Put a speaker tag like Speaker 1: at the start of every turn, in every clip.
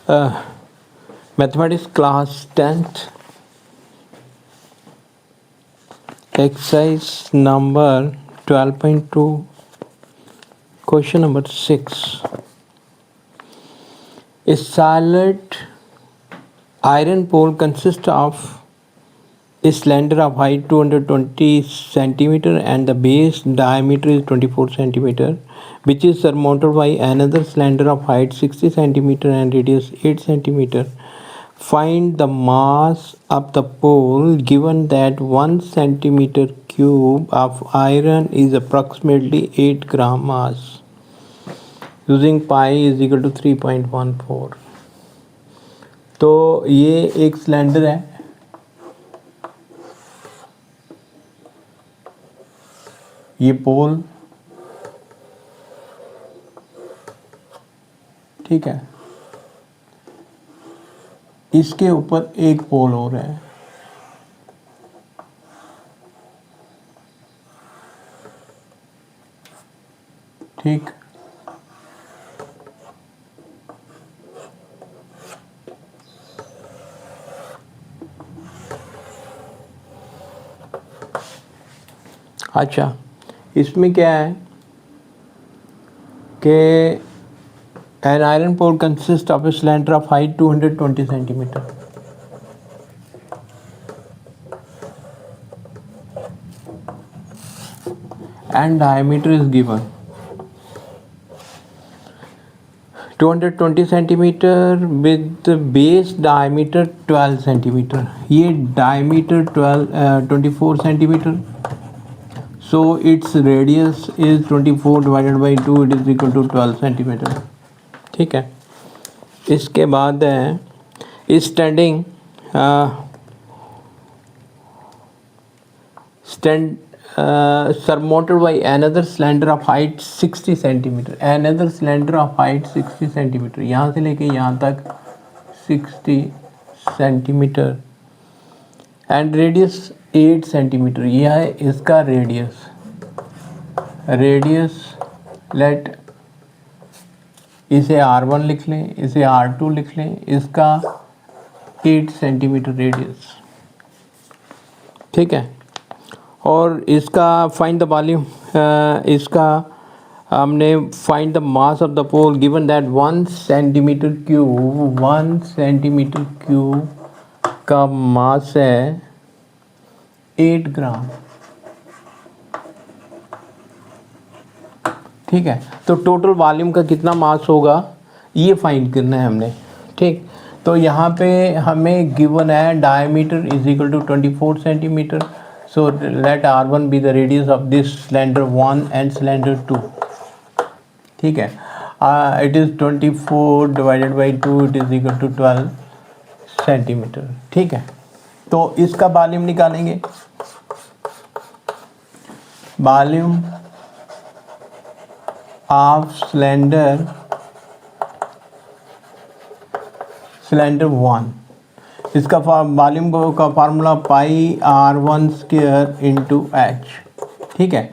Speaker 1: Mathematics class 10th, exercise number 12.2, question number 6. A solid iron pole consists of a cylinder of height 220 centimeter and the base diameter is 24 centimeter, which is surmounted by another cylinder of height 60 centimeter and radius 8 centimeter. Find the mass of the pole given that 1 centimeter cube of iron is approximately 8 gram mass. Using pi is equal to 3.14. तो ये एक cylinder है, ये पोल, ठीक है, इसके ऊपर एक पोल और है, ठीक। अच्छा, इसमें क्या है कि an iron pole consists of a cylinder of height 220 centimeter and diameter is given 220 centimeter with the base diameter 12 centimeter. ये diameter 24 centimeter. So its radius is 24 divided by 2, it is equal to 12 centimeter. ठीक है। इसके बाद है standing surmounted by another cylinder of height 60 centimeter. Another cylinder of height 60 centimeter. यहाँ से लेके यहाँ तक 60 centimeter and radius 8 centimeter. यह है इसका रेडियस। रेडियस लेट इसे R1 लिख लें, इसे R2 लिख लें, इसका 8 सेंटीमीटर रेडियस, ठीक है। और इसका फाइंड द वॉल्यूम, इसका हमने find the mass of the pole given that 1 centimetre cube का मास है 8 ग्राम, ठीक है। तो टोटल वॉल्यूम का कितना मास होगा ये फाइंड करना है हमने, ठीक। तो यहाँ पे हमें गिवन है diameter is equal to 24 centimetre. So let R1 be the radius of this cylinder 1 and cylinder 2. ठीक है, it is 24 divided by 2 it is equal to 12 centimetre. ठीक है, तो इसका वॉल्यूम निकालेंगे. वॉल्यूम ऑफ सिलेंडर 1, इसका वॉल्यूम का formula pi R1 square into H. ठीक है,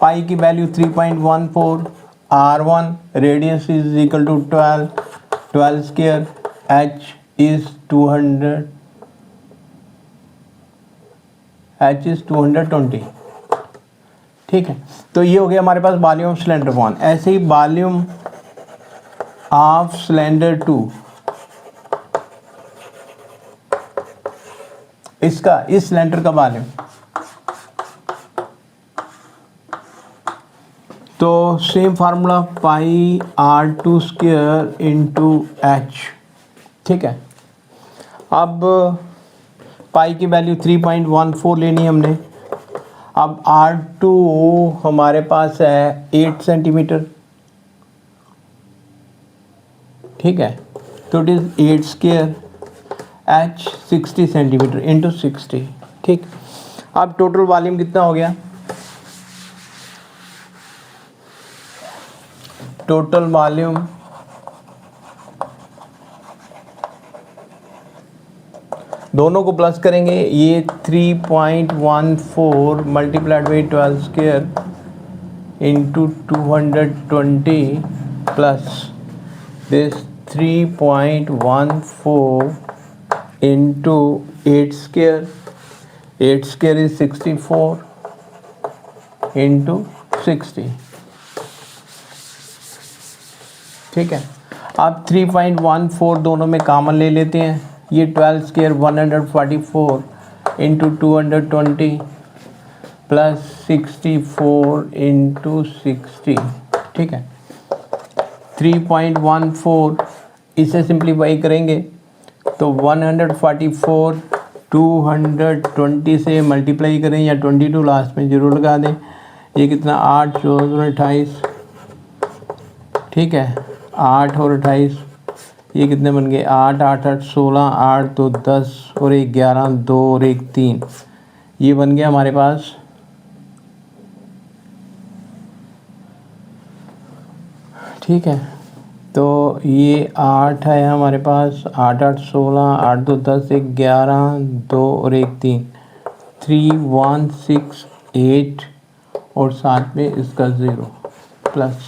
Speaker 1: पाई की value 3.14, R1 radius is equal to 12 square, H is 220. ठीक है, तो ये हो गया हमारे पास वॉल्यूम ऑफ सिलेंडर 1. ऐसे ही वॉल्यूम ऑफ सिलेंडर 2, इसका इस सिलेंडर का वॉल्यूम, तो सेम फार्मूला पाई R2 स्क्वायर इंटू एच. ठीक है, अब पाई की वैल्यू 3.14 लेनी है हमने. अब R2 हमारे पास है 8 सेंटीमीटर. ठीक है, तो it is 8 square, H 60 centimetre into 60. ठीक, अब टोटल वॉल्यूम कितना हो गया? टोटल वॉल्यूम दोनों को प्लस करेंगे, ये 3.14 multiplied by 12 square into 220 plus this 3.14 into 8 square. 8 square is 64 into 60. ठीक है, आप 3.14 दोनों में कॉमन ले लेते हैं. ये 12 स्क्वायर 144 इंटू 220 प्लस 64 इंटू 60. ठीक है, 3.14 इसे सिंप्लीफाई करेंगे तो 144 220 से मल्टीप्लाई करें या 22 लास्ट में ज़रूर लगा दें. ये कितना 8 14 28. ठीक है, 8 और 28 ये कितने बन गए 8 8 8 16 8 2 10 और 1 11 2 और 1 3. ये बन गया हमारे पास ठीक है. तो ये 8 है हमारे पास 8 8 16 8 2 10 1 11 2 और 1 3 3168 और साथ में इसका 0 प्लस.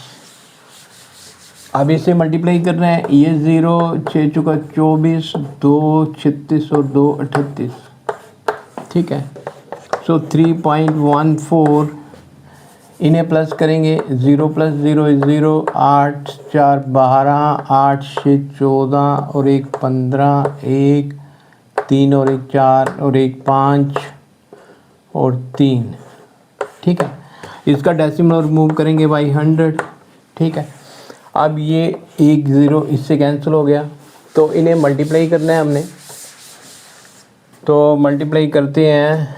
Speaker 1: अब इसे मल्टीप्लाई कर रहे हैं. ये 0 6 चुका 24 2 36 और 2 38. ठीक है, सो 3.14 इन्हें प्लस करेंगे. 0 प्लस 0 इज 0. 8 4 12 8 6 14 और 1 15 1 3 और 1 4 और 1 5 और 3. ठीक है, इसका डेसिमल रिमूव करेंगे बाई 100. ठीक है, अब ये 1 0 इससे कैंसिल हो गया तो इन्हें मल्टीप्लाई करना है हमने. तो मल्टीप्लाई करते हैं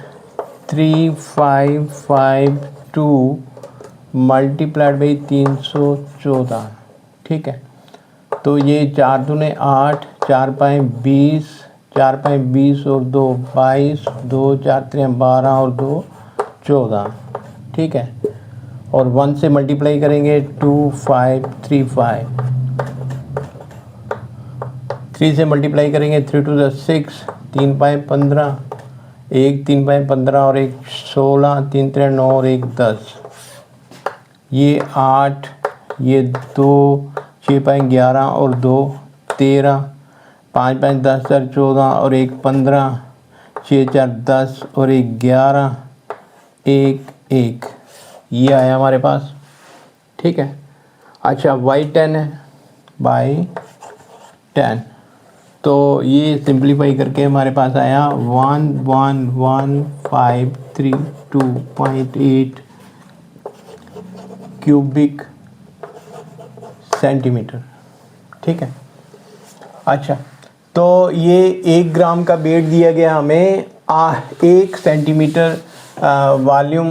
Speaker 1: 3552 मल्टीप्लाइड बाई 314. ठीक है, तो ये 4 दूने 8 4 5 20 4 5 20 और 2 22 2 4 3 12 और 2 14. ठीक है, और 1 से मल्टीप्लाई करेंगे 2535. 3 से मल्टीप्लाई करेंगे 3 2 6 3 5 15 1 3 5 15 और 1 16 3 3 9 और 1 10. ये 8 ये 2 6 5 11 और 2 13 5 5 10 4 14 और 1 15 6 4 10 और 1 11 1 1. ये आया हमारे पास. ठीक है, अच्छा बाई 10 है बाई 10. तो ये सिंप्लीफाई करके हमारे पास आया 11152.8 क्यूबिक सेंटीमीटर. ठीक है, अच्छा तो ये 1 ग्राम का वेट दिया गया हमें. 1 centimetre volume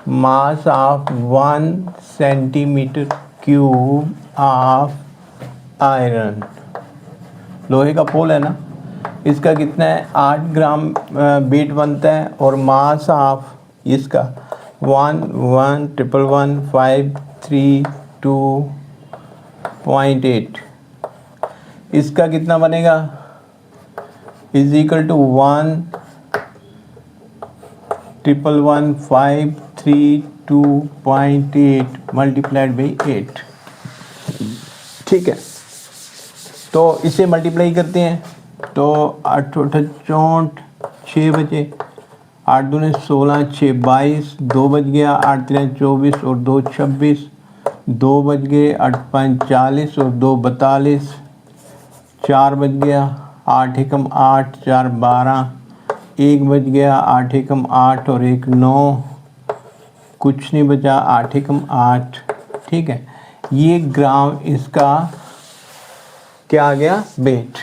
Speaker 1: mass of 1 centimetre cube of iron. लोहे का पोल है ना, इसका कितना है 8 ग्राम वेट बनता है और मास ऑफ इसका 1115332.8 इसका कितना बनेगा is equal to 1115332.8 multiplied by 8. ठीक है, तो इसे मल्टीप्लाई करते हैं तो 8 8 64 6 बचे 8 दूने 16 6 22 2 बज गया 8 3 24 और 2 26 2 बज गए 8 5 40 और 2 42 4 बज गया 8 एकम 8 4 12 1 बज गया 8 एकम 8 और 1 9 कुछ नहीं बचा 8 एकम 8. ठीक है, ये ग्राम इसका क्या आ गया वेट.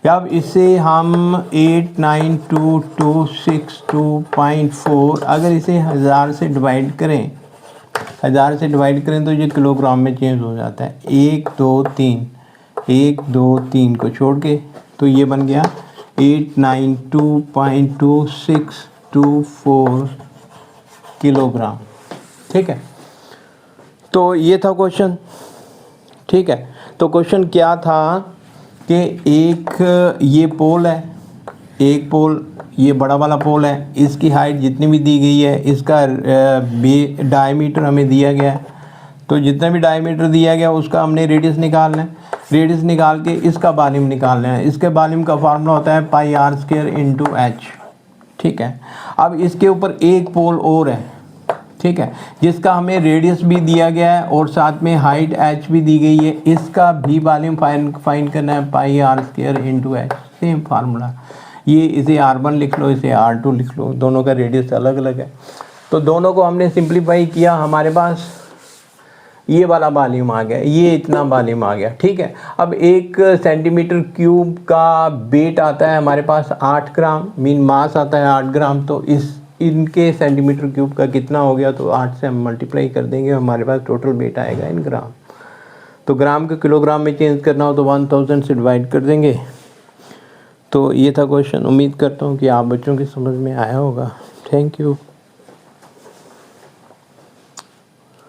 Speaker 1: अब इसे हम 892262.4 अगर इसे 1000 से डिवाइड करें तो ये किलोग्राम में चेंज हो जाता है. 1 2 3 को छोड़ के तो ये बन गया 892.2624 किलोग्राम. ठीक है, तो ये था क्वेश्चन. ठीक है, तो क्वेश्चन क्या था कि एक ये पोल है, एक पोल ये बड़ा वाला पोल है, इसकी हाइट जितनी भी दी गई है इसका डायमीटर हमें दिया गया है. तो जितना भी डायमीटर दिया गया उसका हमने रेडियस निकालना है। रेडियस निकाल के इसका वॉल्यूम निकालना है। इसके वॉल्यूम का फार्मूला होता है pi R square into H. ठीक है, अब इसके ऊपर एक पोल और है, ठीक है, जिसका हमें रेडियस भी दिया गया है और साथ में हाइट एच भी दी गई है। इसका भी वॉल्यूम फाइंड करना है pi R square into H, same formula. ये इसे R1 लिख लो, इसे R2 लिख लो, दोनों का रेडियस अलग अलग है। तो दोनों को हमने सिंप्लीफाई किया, हमारे पास ये वाला वॉल्यूम आ गया, ये इतना वॉल्यूम आ गया। ठीक है, अब 1 सेंटीमीटर क्यूब का वेट आता है हमारे पास 8 ग्राम, मीन मास आता है 8 ग्राम। तो इनके सेंटीमीटर क्यूब का कितना हो गया, तो 8 से हम मल्टीप्लाई कर देंगे, हमारे पास टोटल वेट आएगा इन ग्राम। तो ग्राम को किलोग्राम में चेंज करना हो तो 1000 से डिवाइड कर देंगे। तो ये था क्वेश्चन। उम्मीद करता हूँ कि आप बच्चों की समझ में आया होगा। Thank you.